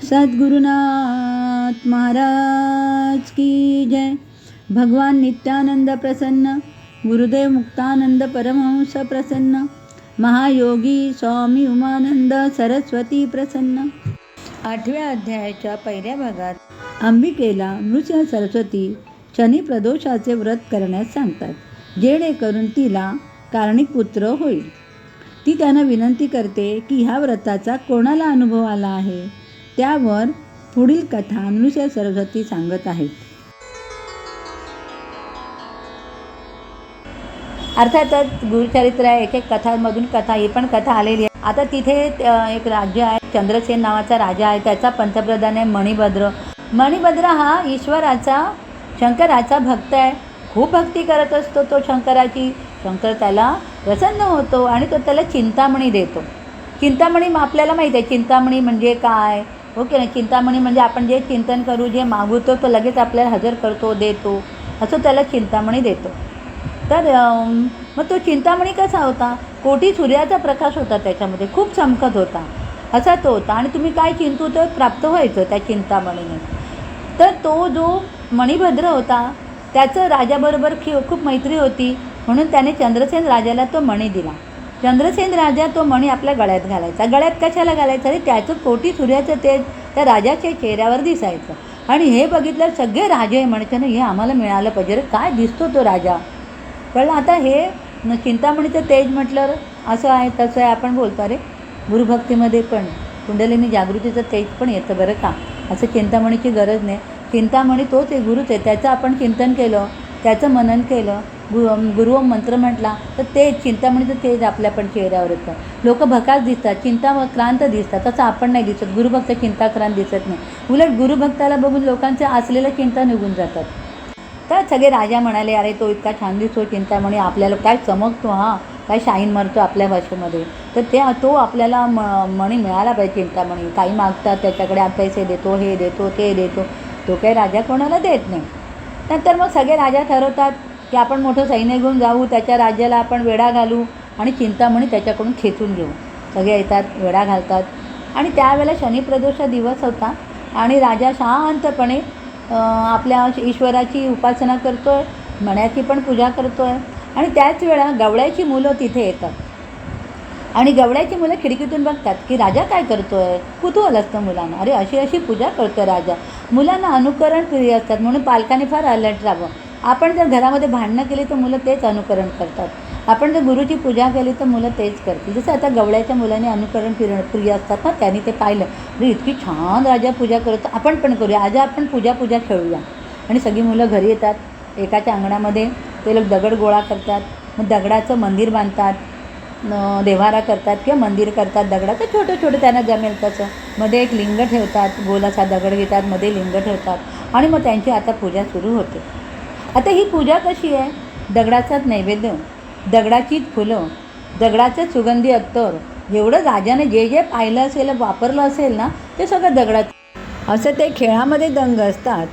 सद्गुरुनाथ महाराज की जय। भगवान नित्यानंद प्रसन्न, गुरुदेव मुक्तानंद परमहंस प्रसन्न, महायोगी स्वामी उमानंद सरस्वती प्रसन्न। 8व्या अध्यायाच्या पहिल्या भागात अंबिकेला नृसिंह सरस्वती शनी प्रदोषाचे व्रत करण्यास सांगतात, जेणेकरून तिला कार्णिक पुत्र होईल. ती त्यांना विनंती करते की ह्या व्रताचा कोणाला अनुभव आला आहे. त्यावर पुढील कथा नृसिंह सरस्वती सांगत आहेत. अर्थातच गुरुचरित्र आहे, एक एक कथांमधून कथा, ही पण कथा आलेली आहे. आता तिथे एक राज्य आहे, चंद्रसेन नावाचा राजा आहे. त्याचा पंतप्रधान आहे मणिभद्र. मणिभद्र हा ईश्वराचा, शंकराचा भक्त आहे. खूप भक्ती करत असतो तो शंकराची. शंकर त्याला प्रसन्न होतो आणि तो त्याला चिंतामणी देतो. चिंतामणी आपल्याला माहीत आहे, चिंतामणी म्हणजे काय, ओके ना. चिंतामणी म्हणजे आपण जे चिंतन करू, जे मागवतो तो लगेच आपल्याला हजर करतो, देतो, असं त्याला चिंतामणी देतो. तर मग तो चिंतामणी कसा होता, कोटी सूर्याचा प्रकाश होता, त्याच्यामध्ये खूप चमकत होता, असा तो होता. आणि तुम्ही काय चिंतू तर प्राप्त व्हायचं त्या चिंतामणीने. तर तो जो मणिभद्र होता त्याचं राजाबरोबर खूप मैत्री होती, म्हणून त्याने चंद्रसेन राजाला तो मणी दिला. चंद्रसेन राजा तो मणी आपल्या गळ्यात घालायचा. गळ्यात कशाला घालायचा, अरे त्याचं कोटी सूर्याचं तेज त्या राजाच्या चेहऱ्यावर दिसायचं. आणि हे बघितल्यावर सगळे राजे म्हणायचे ना, हे आम्हाला मिळालं पाहिजे, अरे काय दिसतो तो राजा. कळलं. आता हे चिंतामणीचं तेज म्हटलं असं आहे तसं आहे, आपण बोलतो. अरे गुरुभक्तीमध्ये पण कुंडलिनी जागृतीचं तेज पण येतं बरं का. असं चिंतामणीची गरज नाही. चिंतामणी तोच आहे, गुरुच आहे. त्याचं आपण चिंतन केलं, त्याचं मनन केलं, गुरुओम मंत्र म्हटला तर ते चिंतामणीचं तेज आपल्या पण चेहऱ्यावर येतं. लोक भकास दिसतात, चिंताक्रांत दिसतात, तसं आपण नाही दिसत. गुरुभक्त चिंताक्रांत दिसत नाही. उलट गुरुभक्ताला बघून लोकांचे असलेलं चिंता निघून जातात. तर सगळे राजा म्हणाले, अरे तो इतका छान दिसतो चिंतामणी, आपल्याला काय चमकतो, हा काय शाईन मारतो आपल्या भाषेमध्ये. तर तो आपल्याला मणी मिळाला पाहिजे चिंतामणी. काही मागतात त्याच्याकडे पैसे देतो, हे देतो, ते देतो. तो काही राजा कोणाला देत नाही. नंतर मग सगळे राजा ठरवतात की आपण मोठं सैन्य घेऊन जाऊ, त्याच्या राज्याला आपण वेढा घालू आणि चिंतामणी त्याच्याकडून खेचून घेऊ. सगळे येतात, वेढा घालतात. आणि त्यावेळेला शनिप्रदोष दिवस होता आणि राजा शांतपणे आपल्या ईश्वराची उपासना करतो आहे, मण्याची पण पूजा करतो आहे. आणि त्याच वेळा गवळ्याची मुलं तिथे येतात आणि गवळ्याची मुलं खिडकीतून बघतात की राजा काय करतो आहे. कुतूहल असतं मुलांना, अरे अशी अशी पूजा करतो आहे राजा. मुलांना अनुकरण प्रिय असतात, म्हणून पालकांनी फार अलर्ट राहावं. आपण जर घरामध्ये भांडणं केली तर मुलं तेच अनुकरण करतात. आपण जर गुरुची पूजा केली तर मुलं तेच करतील. जसं आता गवळ्याच्या मुलांनी अनुकरण प्रिय असतात ना, त्यांनी ते पाहिलं, अरे इतकी छान राजा पूजा करतो, आपण पण करूया, आज आपण पूजा खेळूया. आणि सगळी मुलं घरी येतात. एकाच्या अंगणामध्ये ते लोक दगड गोळा करतात, मग दगडाचं मंदिर बांधतात, देव्हारा करतात किंवा मंदिर करतात दगडाचं, छोटं छोटं त्यांना जमेल तसं. मध्ये एक लिंग ठेवतात, गोल असा दगड घेतात, मध्ये लिंग ठेवतात आणि मग त्यांची आता पूजा सुरू होते. आता ही पूजा कशी आहे, दगडाचाच नैवेद्य, दगडाचीच फुलं, दगडाचं सुगंधी अत्तर, एवढं राजाने जे जे पाहिलं असेल, वापरलं असेल ना, ते सगळं दगडात. असं ते खेळामध्ये दंग असतात,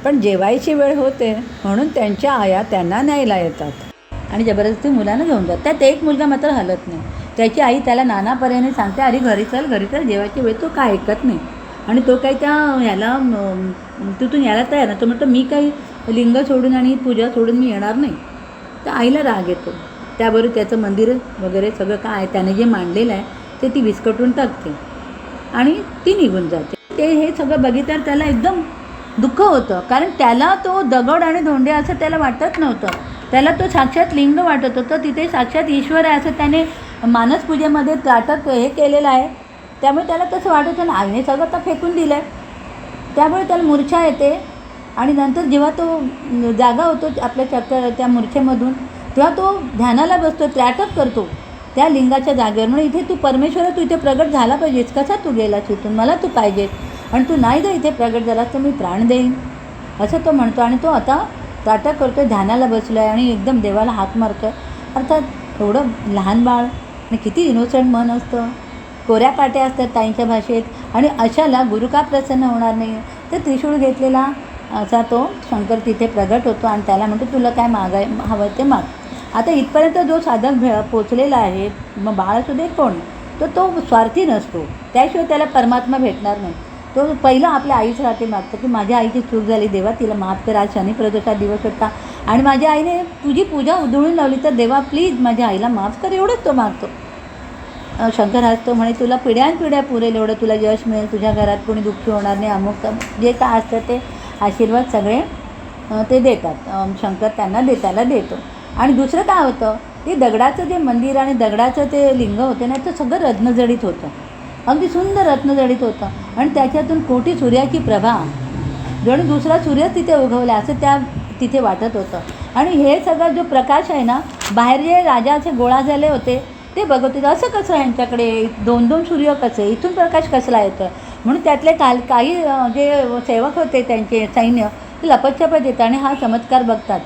पण जेवायची वेळ होते म्हणून त्यांच्या आया त्यांना न्यायला येतात आणि जबरदस्ती मुलांना घेऊन जातात. त्यात एक मुलगा मात्र हलत नाही. त्याची आई त्याला नाना पर्यायाने सांगते, अरे घरी चल जेवायची वेळ. तो काय ऐकत नाही आणि तो काही त्या ह्याला तिथून यायला तयार ना. तो म्हणतो, मी काही लिंग सोडून आणि पूजा सोडून मी येणार नाही. तर आईला राग येतो. त्याबरोबर त्याचं मंदिर वगैरे सगळं काय त्याने जे मांडलेलं आहे ते ती विस्कटून टाकते आणि ती निघून जाते. ते हे सगळं बघितल्यावर त्याला एकदम दुःख होतं, कारण त्याला तो दगड आणि धोंडे असं त्याला वाटत नव्हतं. त्याला तो साक्षात लिंग वाटत होतं, तिथे साक्षात ईश्वर आहे असं त्याने मानसपूजेमध्ये ताटक हे केलेलं आहे. त्यामुळे त्याला तसं वाटत होतं ना, आईने सगळं आता फेकून दिलं आहे. त्यामुळे त्याला मूर्छा येते. आणि नंतर जेव्हा तो जागा होतो आपल्या त्या मूर्छेमधून, तेव्हा तो ध्यानाला बसतो, त्राटक करतो त्या लिंगाच्या जागेवर. म्हणून इथे तू परमेश्वर, तू इथे प्रगट झाला पाहिजेस. कसा तू गेलास इथून, मला तू पाहिजेस, आणि तू नाही जर इथे प्रगट झालास तर मी प्राण देईन, असं तो म्हणतो. आणि तो आता त्राटक करतो, ध्यानाला बसलो आहे आणि एकदम देवाला हाक मारतो आहे. अर्थात एवढं लहान बाळ आणि किती इनोसंट मन असतं, कोऱ्या पाट्या असतात ताईंच्या भाषेत. आणि अशाला गुरु का प्रसन्न होणार नाही. तर त्रिशूळ घेतलेला असा तो शंकर तिथे प्रगट होतो आणि त्याला म्हणतो, तुला काय हवं ते माग. आता इथपर्यंत जो साधक पोचलेला आहे, मग बाळ असू दे कोण, तो स्वार्थी नसतो, त्याशिवाय त्याला परमात्मा भेटणार नाही. तो पहिला आपल्या आईचं राहते मागतं की माझ्या आईची चूक झाली देवा, तिला माफ कर, आज शनिप्रदोषा दिवस होता आणि माझ्या आईने तुझी पूजा उधळून लावली, तर देवा प्लीज माझ्या आईला माफ कर, एवढंच तो मागतो. शंकर हसतो, म्हणे तुला पिढ्यानपिढ्या पुरेल एवढं तुला यश मिळेल, तुझ्या घरात कोणी दुःखी होणार नाही, अमुक जे काय असतं ते आशीर्वाद सगळे ते देतात. शंकर त्यांना त्याला देतो. आणि दुसरं काय होतं, ते दगडाचं जे मंदिर आणि दगडाचं ते लिंग होते ना, ते सगळं रत्नजडित होतं, अगदी सुंदर रत्नजडित होतं आणि त्याच्यातून कोटी सूर्याची प्रभा, जणू दुसरा सूर्य तिथे उगवला असं तिथे वाटत होतं. आणि हे सगळं जो प्रकाश आहे ना, बाहेर जे राजाचे गोळा झाले होते ते बघत होते, असं कसं यांच्याकडे 2-2 सूर्य कसे, इथून प्रकाश कसला येतो. म्हणून त्यातले काही जे सेवक होते त्यांचे सैन्य ते लपतछपत येतात आणि हा चमत्कार बघतात.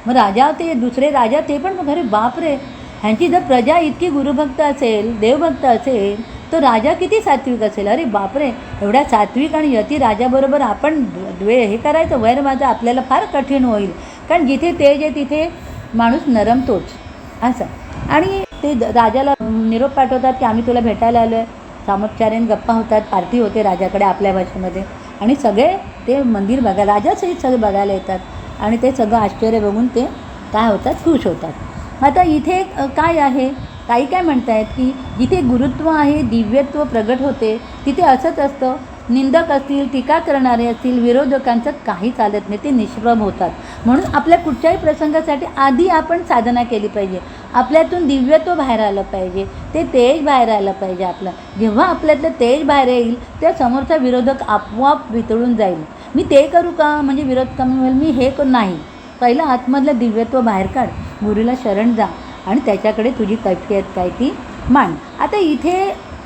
मग राजा ते दुसरे राजा ते पण अरे बापरे, ह्यांची जर प्रजा इतकी गुरुभक्त असेल, देवभक्त असेल, तो राजा किती सात्विक असेल. अरे बापरे, एवढ्या सात्विक आणि यती राजाबरोबर आपण हे करायचं, वैर माझं आपल्याला फार कठीण होईल, कारण जिथे तेज आहे तिथे माणूस नरमतोच असं. आणि ते राजाला निरोप पाठवतात की आम्ही तुला भेटायला आलो आहे. सामोपचाराने गप्पा होतात, पार्टी होते राजाकडे आपल्या भाषेमध्ये आणि सगळे ते मंदिर बघायला राजासहित सगळे बघायला येतात आणि ते सगळं आश्चर्य बघून ते काय होतात, खुश होतात. आता इथे काय आहे, काही काय म्हणत आहेत की जिथे गुरुत्व आहे, दिव्यत्व प्रगट होते, तिथे असंच असतं. निंदक असतील, टीका करणारे असतील, विरोधकांचं काही चालत नाही, ते निष्प्रभ होतात. म्हणून आपल्या कुठच्याही प्रसंगासाठी आधी आपण साधना केली पाहिजे. आपल्यातून दिव्यत्व बाहेर आलं पाहिजे, ते तेज बाहेर आलं पाहिजे आपलं. जेव्हा आपल्यातलं तेज बाहेर येईल त्या समोरचा विरोधक आपोआप वितळून जाईल. मी ते करू का म्हणजे विरोध कमी होईल, मी हे नाही. पहिलं आतमधलं दिव्यत्व बाहेर काढ, गुरुला शरण जा आणि त्याच्याकडे तुझी कैफियत काय ती मांड. आता इथे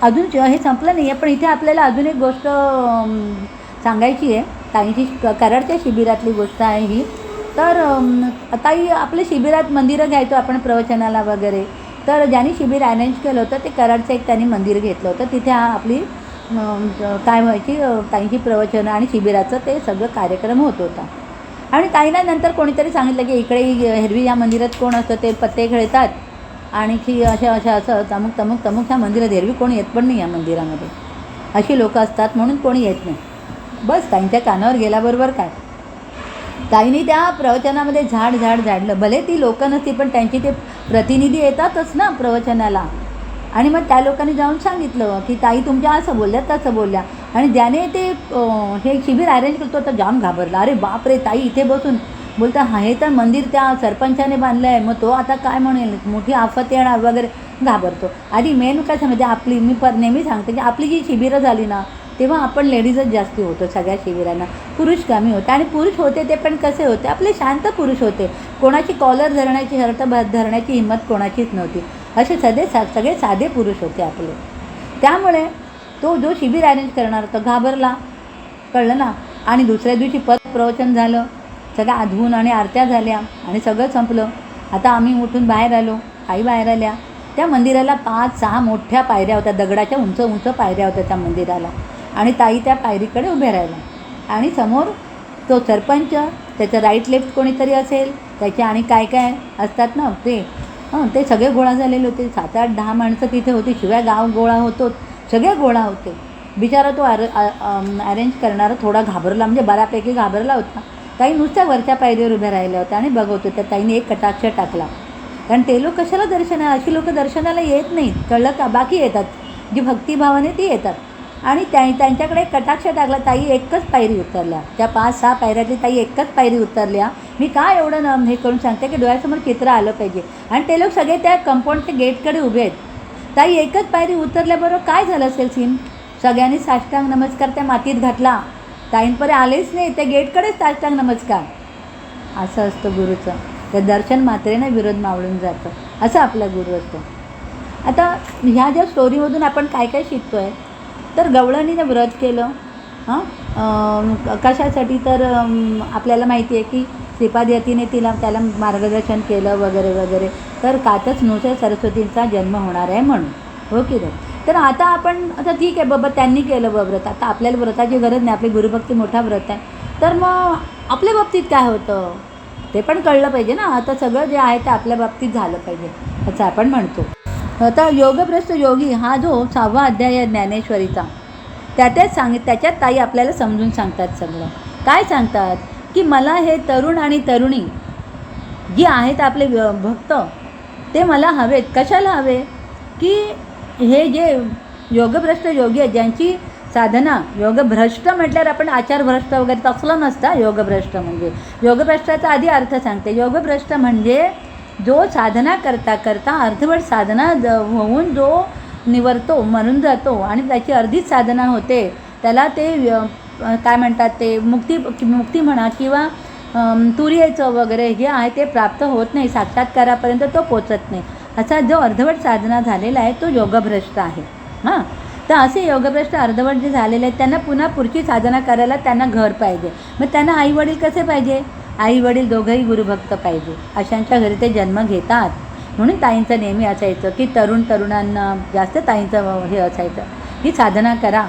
अजून हे संपलं नाही आहे, पण इथे आपल्याला अजून एक गोष्ट सांगायची आहे. ताईची कराडच्या शिबिरातली गोष्ट आहे ही. तर ताई आपल्या शिबिरात मंदिरं घ्यायचो आपण प्रवचनाला वगैरे, तर ज्यांनी शिबिर अरेंज केलं होतं ते कराडचं एक त्यांनी मंदिर घेतलं होतं. तिथे आपली काय व्हायची, ताईंची प्रवचनं आणि शिबिराचं ते सगळं कार्यक्रम होत होता. आणि ताईंना नंतर कोणीतरी सांगितलं की इकडे हेरवी या मंदिरात कोण असतं, ते पत्ते खेळतात आणि की असं तमुक ह्या मंदिरात एरवी कोणी येत पण नाही या मंदिरामध्ये, अशी लोकं असतात म्हणून कोणी येत नाही. बस ताईंच्या कानावर गेल्याबरोबर काय, ताईंनी त्या प्रवचनामध्ये झाडलं. भले ती लोकं नसती पण त्यांची ते प्रतिनिधी येतातच ना प्रवचनाला. आणि मग त्या लोकांनी जाऊन सांगितलं की ताई तुमच्या असं बोलल्या तसं बोलल्या. आणि ज्याने ते हे शिबिर अरेंज केलं होतं जाम घाबरला. अरे बापरे, ताई इथे बसून बोलता हा हे तर मंदिर त्या सरपंचाने बांधलं आहे, मग तो आता काय म्हणेल, मोठी आफत येणार वगैरे, घाबरतो. आधी मेन काय म्हणजे आपली, मी नेहमी सांगते की आपली जी शिबिरं झाली ना तेव्हा आपण लेडीजच जास्ती होतो सगळ्या शिबिरांना, पुरुष कमी होते. आणि पुरुष होते ते पण कसे होते, आपले शांत पुरुष होते, कोणाची कॉलर धरण्याची, शर्ट धरण्याची हिंमत कोणाचीच नव्हती, असे सगळे साधे पुरुष होते आपले. त्यामुळे तो जो शिबिर अरेंज करणार होता घाबरला, कळलं ना. आणि दुसऱ्या दिवशी प्रवचन झालं, सगळं आधवून आणि आरत्या झाल्या आणि सगळं संपलं. आता आम्ही उठून बाहेर आलो, आई बाहेर आल्या. त्या मंदिराला 5-6 मोठ्या पायऱ्या होत्या, दगडाच्या उंच पायऱ्या होत्या त्या मंदिराला. आणि ताई त्या पायरीकडे उभ्या राहिल्या आणि समोर तो सरपंच, त्याचं राईट लेफ्ट कोणीतरी असेल त्याचे, आणि काय असतात ना ते सगळे गोळा झालेले होते. 7-8-10 माणसं तिथे होती, शिवाय गाव गोळा होतो, सगळे गोळा होते. बिचारा तो अरेंज करणारा थोडा घाबरला, म्हणजे बऱ्यापैकी घाबरला होता. ताई नुसत्या वरच्या पायरीवर उभ्या राहिल्या होत्या आणि बघत होत्या. ताईने एक कटाक्ष टाकला, कारण ते लोक कशाला दर्शनाला, अशी लोक दर्शनाला येत नाहीत, कळलं का. बाकी येतात जी भक्तिभावाने ती येतात. आणि त्यांच्याकडे एक कटाक्ष टाकला. ताई एकच पायरी उतरल्या, त्या 5-6 पायऱ्यातली ताई एकच पायरी उतरल्या. मी काय एवढं हे करून सांगते की डोळ्यासमोर चित्र आलं पाहिजे. आणि ते लोक सगळे त्या कंपाऊंडच्या गेटकडे उभे आहेत. ताई एकच पायरी उतरल्याबरोबर काय झालं असेल सीन, सगळ्यांनी साष्टांग नमस्कार त्या मातीत घातला. ताईंपर्यंत आलेच नाही, त्या गेटकडेच साष्टांग नमस्कार. असं असतं गुरुचं, त्या दर्शन मात्रेने विरोध मावळून जातं, असं आपला गुरु असतो. आता ह्या ज्या स्टोरीमधून आपण काय शिकतो आहे, तर गवळणीने व्रत केलं. कशासाठी, तर आपल्याला माहिती आहे की श्रीपाद यतीने त्याला मार्गदर्शन केलं वगैरे. तर कातच नुसऱ्या सरस्वतींचा जन्म होणार आहे म्हणून, हो की नाही. तर आता ठीक आहे बाबा, त्यांनी केलं व्रत, आता आपल्याला व्रताची गरज नाही, आपली गुरुभक्ती मोठा व्रत आहे. तर मग आपल्या बाबतीत काय होतं ते पण कळलं पाहिजे ना. आता सगळं जे आहे ते आपल्या बाबतीत झालं पाहिजे असं आपण म्हणतो. आता योगभ्रष्ट योगी हा जो 6वा अध्याय आहे ज्ञानेश्वरीचा, त्याच्यात ताई आपल्याला समजून सांगतात सगळं. काय सांगतात की मला हे तरुण आणि तरुणी जी आहेत आपले भक्त ते मला हवेत. कशाला हवे की हे जे योगभ्रष्ट योगी आहेत ज्यांची साधना योगभ्रष्ट म्हटल्यावर आपण आचारभ्रष्ट वगैरे तसलं नसतं. योगभ्रष्ट म्हणजे योगभ्रष्टाचा आधी अर्थ सांगते. योगभ्रष्ट म्हणजे जो साधना करता करता अर्धवट साधना होऊन जो निवरतो मरून जातो आणि त्याची अर्धीच साधना होते त्याला ते काय म्हणतात ते मुक्ती म्हणा किंवा तुर्याचं वगैरे जे आहे ते प्राप्त होत नाही. साक्षात्कारापर्यंत तो पोचत नाही. असा जो अर्धवट साधना झालेला आहे तो योगभ्रष्ट आहे. हां, तर असे योगभ्रष्ट अर्धवट जे झालेले आहेत त्यांना पुन्हा पुढची साधना करायला त्यांना घर पाहिजे. मग त्यांना आईवडील कसे पाहिजे? आईवडील दोघंही गुरुभक्त पाहिजे. अशांच्या घरी ते जन्म घेतात. म्हणून ताईंचं नेहमी असायचं की तरुणांना जास्त ताईंचं हे असायचं की साधना करा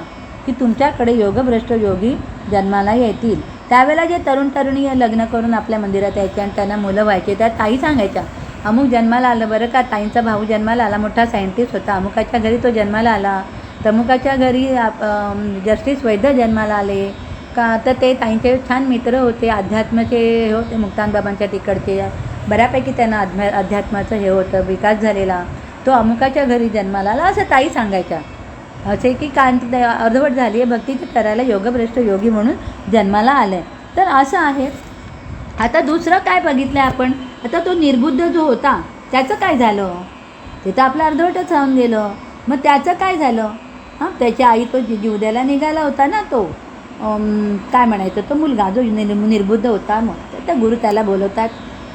की तुमच्याकडे योगभ्रष्ट योगी जन्माला येतील. त्यावेळेला जे तरुणी लग्न करून आपल्या मंदिरात यायचे आणि त्यांना मुलं व्हायचे त्या ताई सांगायच्या अमुक जन्माला आलं बरं का. ताईंचा भाऊ जन्माला आला, मोठा सायंटिस्ट होता, अमुकाच्या घरी तो जन्माला आला, तमुकाच्या घरी जस्टिस वैद्य जन्माला आले का. तर ते ताईंचे छान मित्र होते, अध्यात्माचे होते, मुक्तानबाबांच्या तिकडचे. बऱ्यापैकी त्यांना अध्यात्माचं हे होतं, विकास झालेला. तो अमुकाच्या घरी जन्माला आला असं ताई सांगायच्या. असे की अर्धवट झाली आहे भक्तीची करायला योगभ्रष्ट योगी म्हणून जन्माला आलं आहे. तर असं आहे. आता दुसरं काय बघितलं आपण. आता तो निर्बुद्ध जो होता त्याचं काय झालं? ते तर आपलं अर्धवटच राहून गेलं. मग त्याचं काय झालं? हां, त्याची आई तो जीव द्यायला निघाला होता ना, तो काय म्हणायचं तो मुलगा जो निर्बुद्ध होता. मग त्या गुरु त्याला बोलवतात,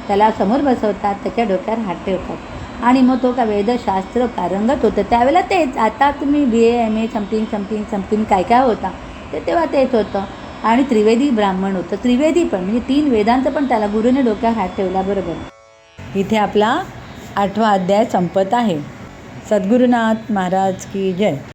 त्याला समोर बसवतात, त्याच्या डोक्यावर हात ठेवतात आणि मग तो का वेदशास्त्र पारंगत होतं. त्यावेळेला तेच आता तुम्ही BA MA समथिंग काय होता ते तेव्हा तेच होतं. आणि त्रिवेदी ब्राह्मण होतं. त्रिवेदी पण म्हणजे 3 वेदांचं पण त्याला गुरुने डोक्यावर हात ठेवला. बरोबर. इथे आपला 8वा अध्याय संपत आहे. सद्गुरुनाथ महाराज की जय.